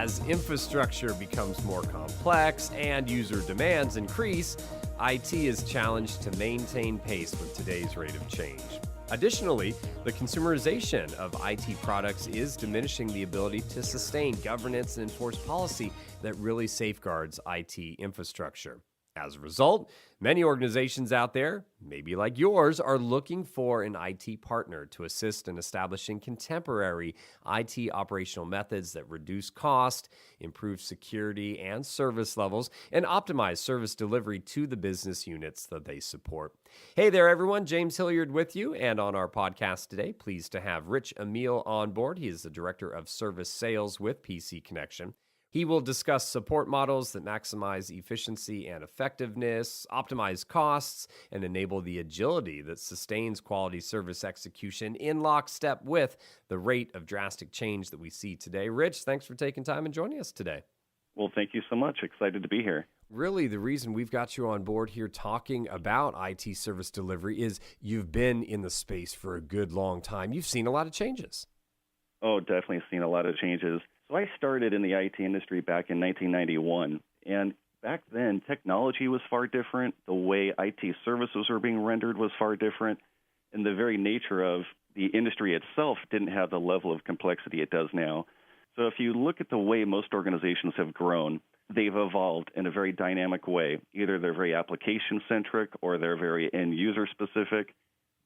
As infrastructure becomes more complex and user demands increase, IT is challenged to maintain pace with today's rate of change. Additionally, the consumerization of IT products is diminishing the ability to sustain governance and enforce policy that really safeguards IT infrastructure. As a result, many organizations out there, maybe like yours, are looking for an IT partner to assist in establishing contemporary IT operational methods that reduce cost, improve security and service levels, and optimize service delivery to the business units that they support. Hey there, everyone. James Hilliard with you. And on our podcast today, pleased to have Rich Emil on board. He is the Director of Service Sales with PC Connection. He will discuss support models that maximize efficiency and effectiveness, optimize costs, and enable the agility that sustains quality service execution in lockstep with the rate of drastic change that we see today. Rich, thanks for taking time and joining us today. Well, thank you so much. Excited to be here. Really, the reason we've got you on board here talking about IT service delivery is you've been in the space for a good long time. You've seen a lot of changes. Oh, definitely seen a lot of changes. So I started in the IT industry back in 1991, and back then technology was far different. The way IT services were being rendered was far different, and the very nature of the industry itself didn't have the level of complexity it does now. So if you look at the way most organizations have grown, they've evolved in a very dynamic way. Either they're very application-centric or they're very end-user-specific.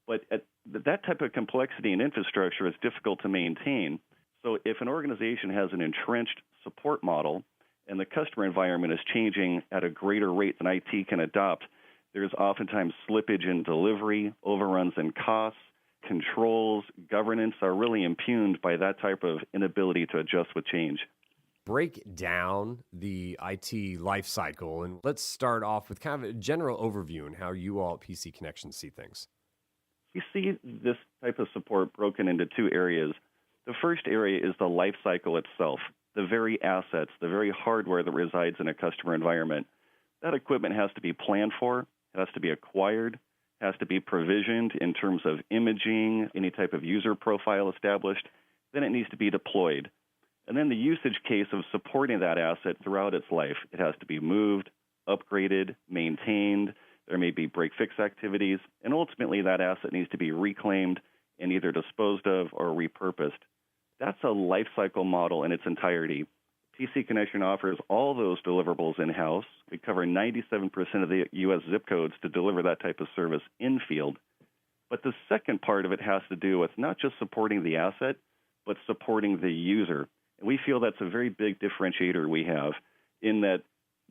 But that type of complexity in infrastructure is difficult to maintain. So if an organization has an entrenched support model and the customer environment is changing at a greater rate than IT can adopt, there's oftentimes slippage in delivery, overruns in costs, controls, governance are really impugned by that type of inability to adjust with change. Break down the IT lifecycle, and let's start off with kind of a general overview on how you all at PC Connection see things. We see this type of support broken into two areas. The first area is the life cycle itself, the very assets, the very hardware that resides in a customer environment. That equipment has to be planned for, it has to be acquired, has to be provisioned in terms of imaging, any type of user profile established. Then it needs to be deployed. And then the usage case of supporting that asset throughout its life. It has to be moved, upgraded, maintained. There may be break-fix activities. And ultimately, that asset needs to be reclaimed and either disposed of or repurposed. That's a life cycle model in its entirety. PC Connection offers all those deliverables in-house. We cover 97% of the U.S. zip codes to deliver that type of service in-field. But the second part of it has to do with not just supporting the asset, but supporting the user. And we feel that's a very big differentiator we have in that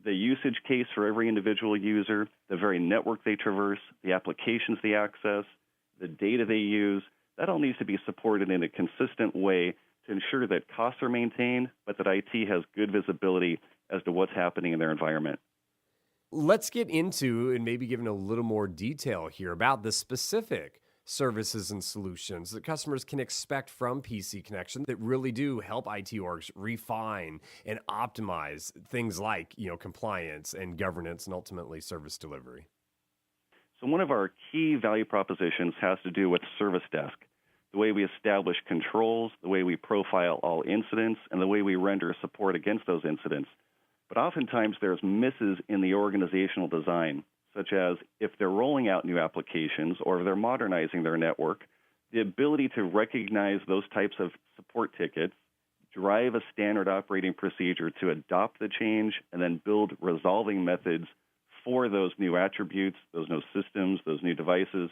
the usage case for every individual user, the very network they traverse, the applications they access, the data they use, that all needs to be supported in a consistent way to ensure that costs are maintained, but that IT has good visibility as to what's happening in their environment. Let's get into and maybe give a little more detail here about the specific services and solutions that customers can expect from PC Connection that really do help IT orgs refine and optimize things like, compliance and governance and ultimately service delivery. So one of our key value propositions has to do with Service Desk, the way we establish controls, the way we profile all incidents, and the way we render support against those incidents. But oftentimes there's misses in the organizational design, such as if they're rolling out new applications or if they're modernizing their network, the ability to recognize those types of support tickets, drive a standard operating procedure to adopt the change, and then build resolving methods for those new attributes, those new systems, those new devices.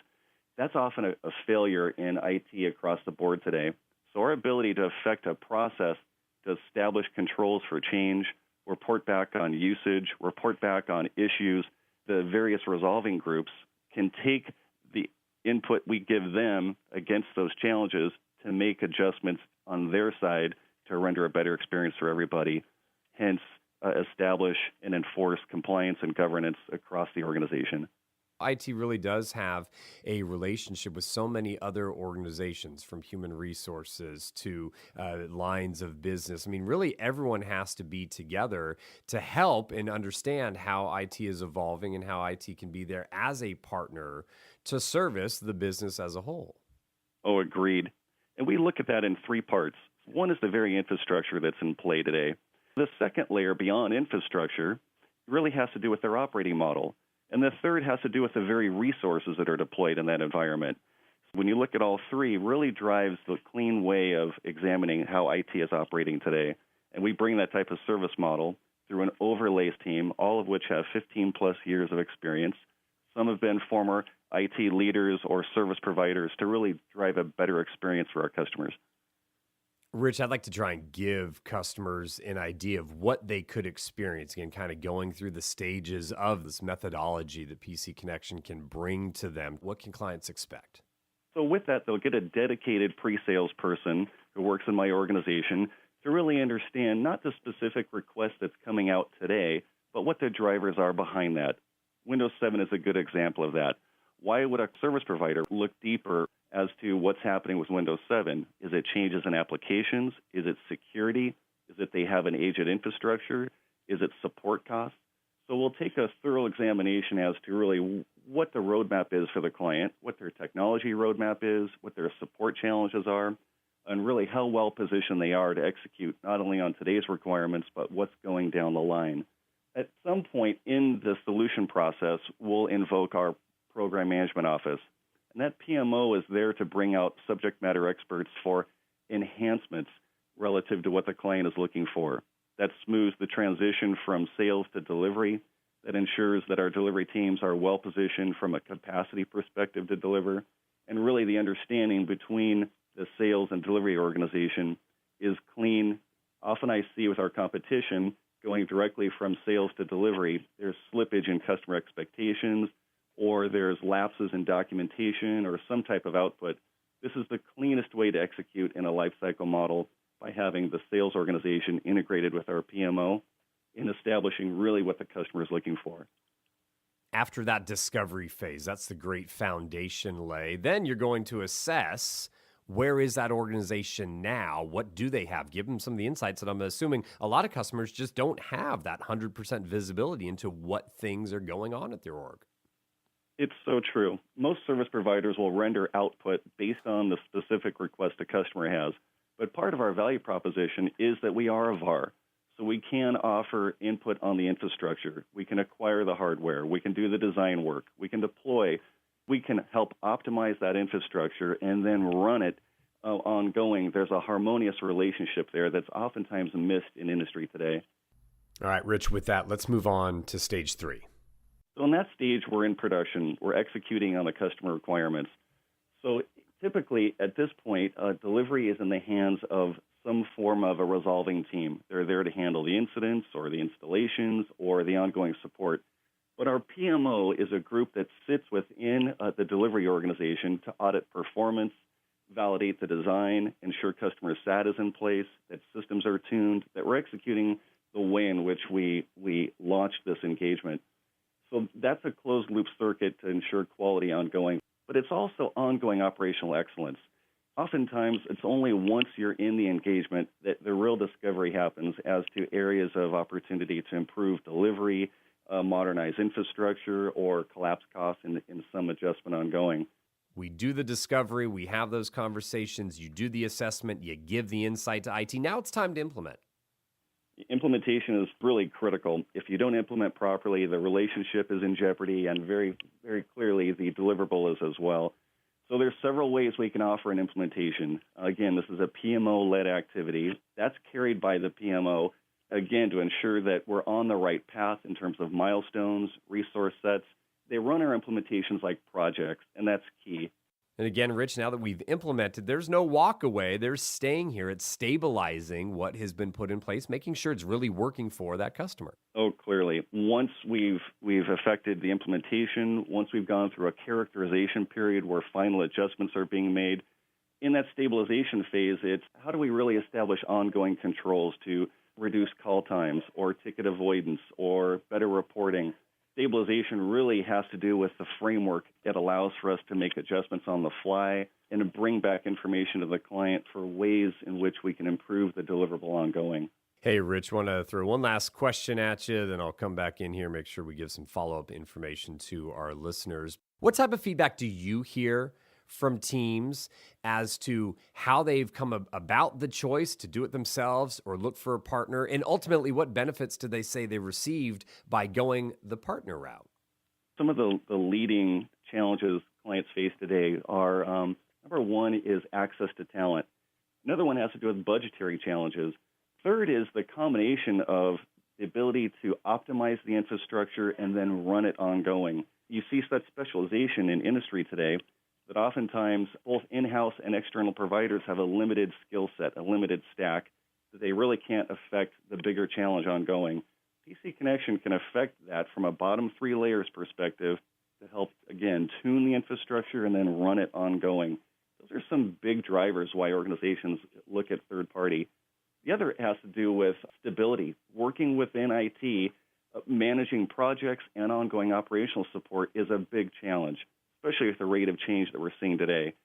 That's often a failure in IT across the board today. So our ability to affect a process to establish controls for change, report back on usage, report back on issues, the various resolving groups can take the input we give them against those challenges to make adjustments on their side to render a better experience for everybody, hence establish and enforce compliance and governance across the organization. IT really does have a relationship with so many other organizations, from human resources to lines of business. I mean, really, everyone has to be together to help and understand how IT is evolving and how IT can be there as a partner to service the business as a whole. Oh, agreed. And we look at that in three parts. One is the very infrastructure that's in play today. The second layer beyond infrastructure really has to do with their operating model. And the third has to do with the very resources that are deployed in that environment. When you look at all three, really drives the clean way of examining how IT is operating today. And we bring that type of service model through an overlays team, all of which have 15 plus years of experience. Some have been former IT leaders or service providers to really drive a better experience for our customers. Rich, I'd like to try and give customers an idea of what they could experience, again, kind of going through the stages of this methodology that PC Connection can bring to them. What can clients expect? So with that, they'll get a dedicated pre-sales person who works in my organization to really understand not the specific request that's coming out today, but what the drivers are behind that. Windows 7 is a good example of that. Why would a service provider look deeper as to what's happening with Windows 7? Is it changes in applications? Is it security? Is it they have an aged infrastructure? Is it support costs? So we'll take a thorough examination as to really what the roadmap is for the client, what their technology roadmap is, what their support challenges are, and really how well positioned they are to execute not only on today's requirements, but what's going down the line. At some point in the solution process, we'll invoke our program management office. And that PMO is there to bring out subject matter experts for enhancements relative to what the client is looking for. That smooths the transition from sales to delivery. That ensures that our delivery teams are well positioned from a capacity perspective to deliver. And really the understanding between the sales and delivery organization is clean. Often I see with our competition going directly from sales to delivery, there's slippage in customer expectations, or there's lapses in documentation or some type of output. This is the cleanest way to execute in a lifecycle model by having the sales organization integrated with our PMO in establishing really what the customer is looking for. After that discovery phase, that's the great foundation lay. Then you're going to assess, where is that organization now? What do they have? Give them some of the insights that I'm assuming a lot of customers just don't have that 100% visibility into what things are going on at their org. It's so true. Most service providers will render output based on the specific request a customer has. But part of our value proposition is that we are a VAR. So we can offer input on the infrastructure. We can acquire the hardware. We can do the design work. We can deploy. We can help optimize that infrastructure and then run it ongoing. There's a harmonious relationship there that's oftentimes missed in industry today. All right, Rich, with that, let's move on to stage 3. So in that stage, we're in production. We're executing on the customer requirements. So typically, at this point, delivery is in the hands of some form of a resolving team. They're there to handle the incidents or the installations or the ongoing support. But our PMO is a group that sits within the delivery organization to audit performance, validate the design, ensure customer sat is in place, that systems are tuned, that we're executing the way in which we launched this engagement. So that's a closed-loop circuit to ensure quality ongoing. But it's also ongoing operational excellence. Oftentimes, it's only once you're in the engagement that the real discovery happens as to areas of opportunity to improve delivery, modernize infrastructure, or collapse costs in some adjustment ongoing. We do the discovery, we have those conversations, you do the assessment, you give the insight to IT. Now it's time to implement. Implementation is really critical. If you don't implement properly, the relationship is in jeopardy, and very, very clearly the deliverable is as well. So there's several ways we can offer an implementation. Again, this is a PMO-led activity. That's carried by the PMO, again, to ensure that we're on the right path in terms of milestones, resource sets. They run our implementations like projects, and that's key. And again, Rich, now that we've implemented, there's no walk away. There's staying here. It's stabilizing what has been put in place, making sure it's really working for that customer. Oh, clearly. Once we've effected the implementation, once we've gone through a characterization period where final adjustments are being made, in that stabilization phase, it's how do we really establish ongoing controls to reduce call times or ticket avoidance or better reporting. Stabilization really has to do with the framework that allows for us to make adjustments on the fly and to bring back information to the client for ways in which we can improve the deliverable ongoing. Hey, Rich, want to throw one last question at you, then I'll come back in here, make sure we give some follow-up information to our listeners. What type of feedback do you hear from teams as to how they've come about the choice to do it themselves or look for a partner? And ultimately, what benefits do they say they received by going the partner route? Some of the leading challenges clients face today are number one is access to talent. Another one has to do with budgetary challenges. Third is the combination of the ability to optimize the infrastructure and then run it ongoing. You see such specialization in industry today that oftentimes both in-house and external providers have a limited skill set, a limited stack, that they really can't affect the bigger challenge ongoing. PC Connection can affect that from a bottom three layers perspective to help, again, tune the infrastructure and then run it ongoing. Those are some big drivers why organizations look at third party. The other has to do with stability. Working within IT, managing projects and ongoing operational support is a big challenge, especially with the rate of change that we're seeing today.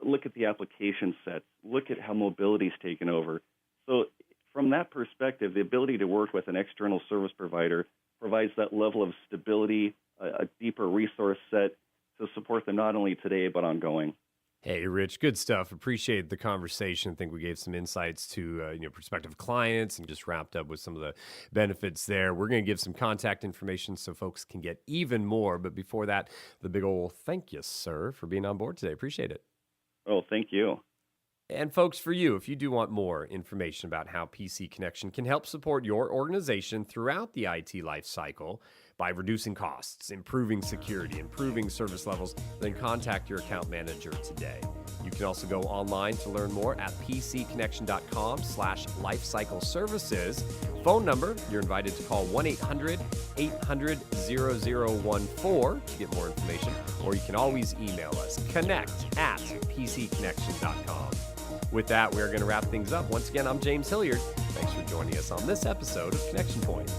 Look at the application sets. Look at how mobility is taken over. So from that perspective, the ability to work with an external service provider provides that level of stability, a deeper resource set to support them not only today but ongoing. Hey, Rich, good stuff. Appreciate the conversation. I think we gave some insights to prospective clients and just wrapped up with some of the benefits there. We're going to give some contact information so folks can get even more. But before that, the big old thank you, sir, for being on board today. Appreciate it. Oh, thank you. And folks, for you, if you do want more information about how PC Connection can help support your organization throughout the IT life cycle by reducing costs, improving security, improving service levels, then contact your account manager today. You can also go online to learn more at pcconnection.com/lifecycle services. Phone number, you're invited to call 1-800-800-0014 to get more information, or you can always email us, connect@pcconnection.com. With that, we are going to wrap things up. Once again, I'm James Hilliard. Thanks for joining us on this episode of Connection Point.